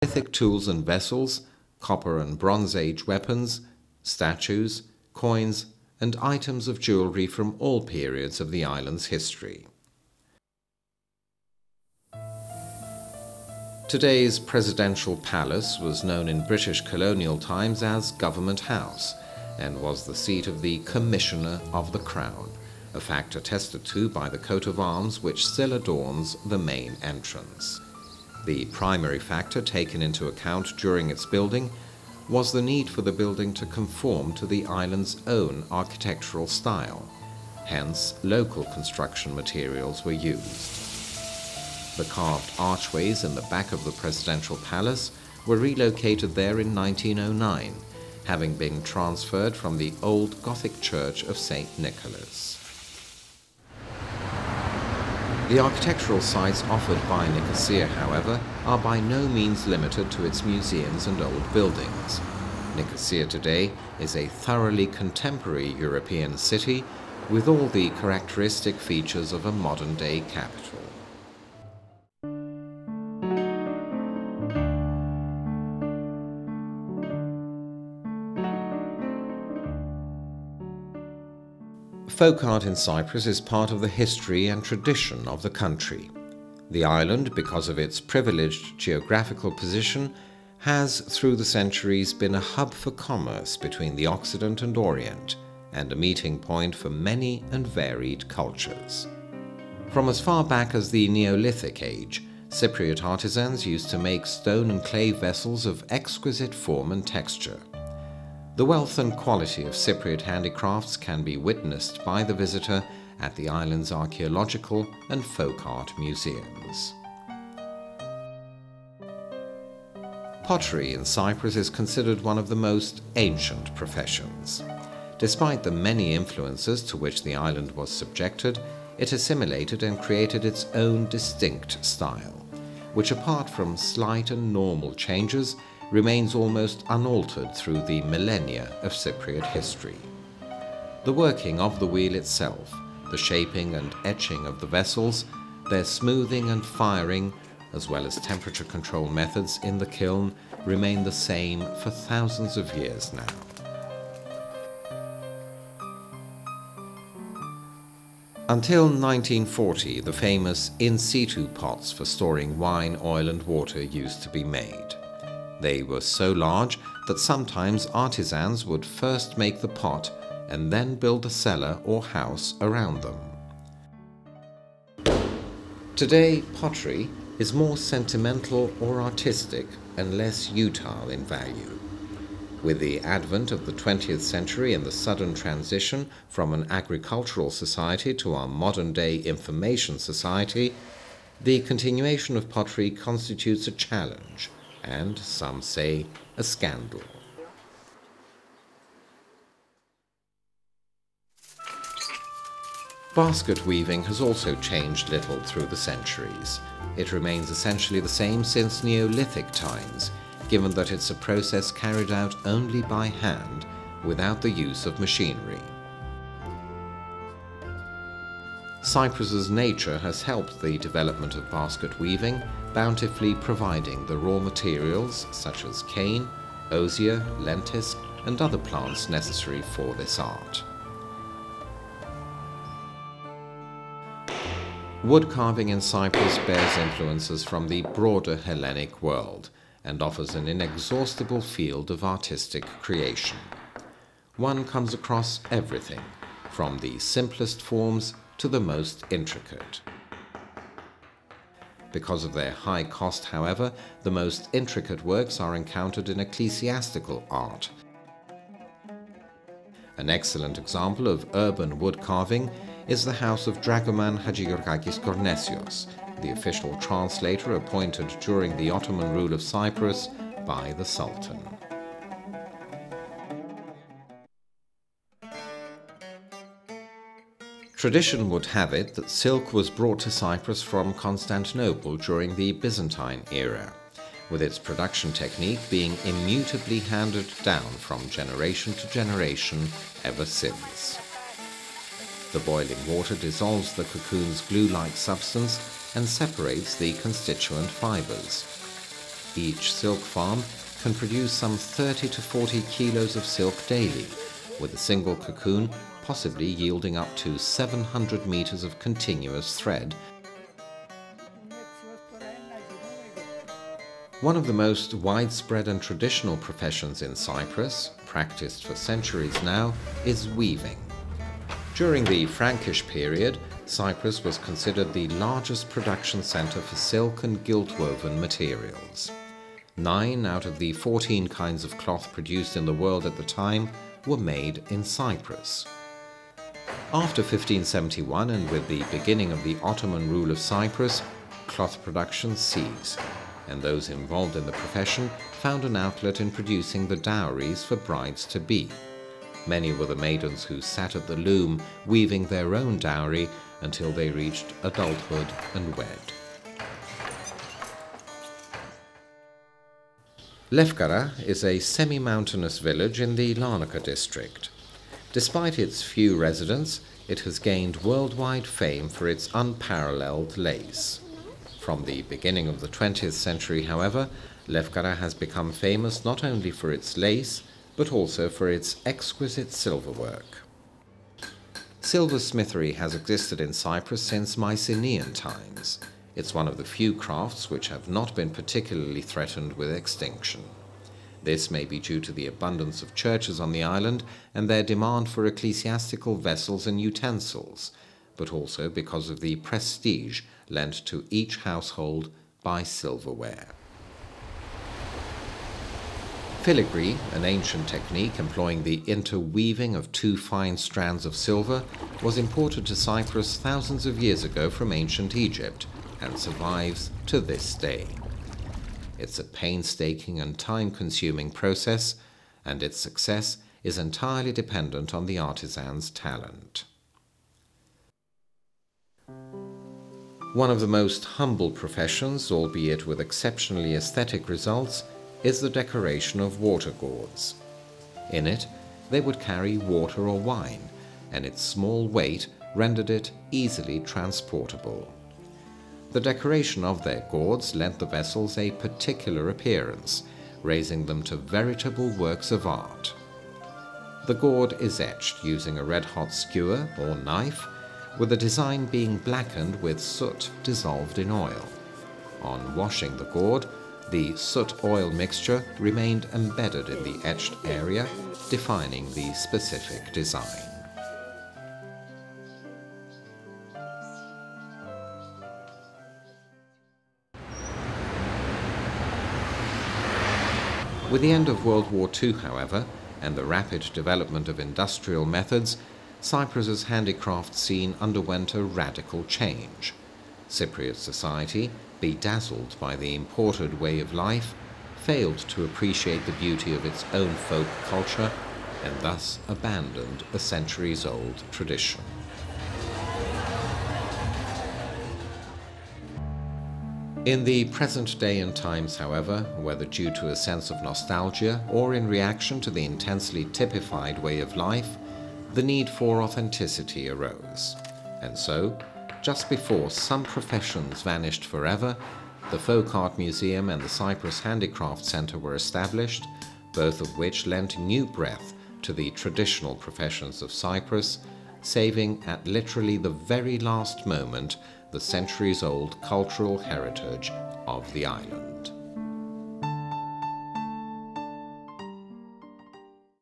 Neolithic tools and vessels, copper and Bronze Age weapons, statues, coins, and items of jewelry from all periods of the island's history. Today's presidential palace was known in British colonial times as Government House and was the seat of the Commissioner of the Crown, a fact attested to by the coat of arms which still adorns the main entrance. The primary factor taken into account during its building was the need for the building to conform to the island's own architectural style. Hence, local construction materials were used. The carved archways in the back of the presidential palace were relocated there in 1909, having been transferred from the old Gothic church of St. Nicholas. The architectural sites offered by Nicosia, however, are by no means limited to its museums and old buildings. Nicosia today is a thoroughly contemporary European city with all the characteristic features of a modern-day capital. Folk art in Cyprus is part of the history and tradition of the country. The island, because of its privileged geographical position, has through the centuries been a hub for commerce between the Occident and Orient, and a meeting point for many and varied cultures. From as far back as the Neolithic age, Cypriot artisans used to make stone and clay vessels of exquisite form and texture. The wealth and quality of Cypriot handicrafts can be witnessed by the visitor at the island's archaeological and folk art museums. Pottery in Cyprus is considered one of the most ancient professions. Despite the many influences to which the island was subjected, it assimilated and created its own distinct style, which apart from slight and normal changes, remains almost unaltered through the millennia of Cypriot history. The working of the wheel itself, the shaping and etching of the vessels, their smoothing and firing, as well as temperature control methods in the kiln, remain the same for thousands of years now. Until 1940, the famous in situ pots for storing wine, oil and water used to be made. They were so large that sometimes artisans would first make the pot and then build a cellar or house around them. Today, pottery is more sentimental or artistic and less utile in value. With the advent of the 20th century and the sudden transition from an agricultural society to our modern-day information society, the continuation of pottery constitutes a challenge, and some say a scandal. Basket weaving has also changed little through the centuries. It remains essentially the same since Neolithic times, given that it's a process carried out only by hand, without the use of machinery. Cyprus's nature has helped the development of basket weaving, bountifully providing the raw materials such as cane, osier, lentisk, and other plants necessary for this art. Wood carving in Cyprus bears influences from the broader Hellenic world and offers an inexhaustible field of artistic creation. One comes across everything, from the simplest forms to the most intricate. Because of their high cost, however, the most intricate works are encountered in ecclesiastical art. An excellent example of urban wood carving is the house of Dragoman Hagiorgakis Kornesios, the official translator appointed during the Ottoman rule of Cyprus by the Sultan. Tradition would have it that silk was brought to Cyprus from Constantinople during the Byzantine era, with its production technique being immutably handed down from generation to generation ever since. The boiling water dissolves the cocoon's glue-like substance and separates the constituent fibers. Each silk farm can produce some 30 to 40 kilos of silk daily, with a single cocoon possibly yielding up to 700 meters of continuous thread. One of the most widespread and traditional professions in Cyprus, practiced for centuries now, is weaving. During the Frankish period, Cyprus was considered the largest production center for silk and gilt-woven materials. 9 out of the 14 kinds of cloth produced in the world at the time were made in Cyprus. After 1571 and with the beginning of the Ottoman rule of Cyprus, cloth production ceased, and those involved in the profession found an outlet in producing the dowries for brides-to-be. Many were the maidens who sat at the loom weaving their own dowry until they reached adulthood and wed. Lefkara is a semi-mountainous village in the Larnaca district. Despite its few residents, it has gained worldwide fame for its unparalleled lace. From the beginning of the 20th century, however, Lefkara has become famous not only for its lace, but also for its exquisite silverwork. Silversmithery has existed in Cyprus since Mycenaean times. It's one of the few crafts which have not been particularly threatened with extinction. This may be due to the abundance of churches on the island and their demand for ecclesiastical vessels and utensils, but also because of the prestige lent to each household by silverware. Filigree, an ancient technique employing the interweaving of 2 fine strands of silver, was imported to Cyprus thousands of years ago from ancient Egypt and survives to this day. It's a painstaking and time-consuming process, and its success is entirely dependent on the artisan's talent. One of the most humble professions, albeit with exceptionally aesthetic results, is the decoration of water gourds. In it, they would carry water or wine, and its small weight rendered it easily transportable. The decoration of their gourds lent the vessels a particular appearance, raising them to veritable works of art. The gourd is etched using a red-hot skewer or knife, with the design being blackened with soot dissolved in oil. On washing the gourd, the soot-oil mixture remained embedded in the etched area, defining the specific design. With the end of World War II, however, and the rapid development of industrial methods, Cyprus's handicraft scene underwent a radical change. Cypriot society, bedazzled by the imported way of life, failed to appreciate the beauty of its own folk culture and thus abandoned a centuries-old tradition. In the present day and times, however, whether due to a sense of nostalgia or in reaction to the intensely typified way of life, the need for authenticity arose. And so, just before some professions vanished forever, the Folk Art Museum and the Cyprus Handicraft Centre were established, both of which lent new breath to the traditional professions of Cyprus, saving at literally the very last moment the centuries-old cultural heritage of the island.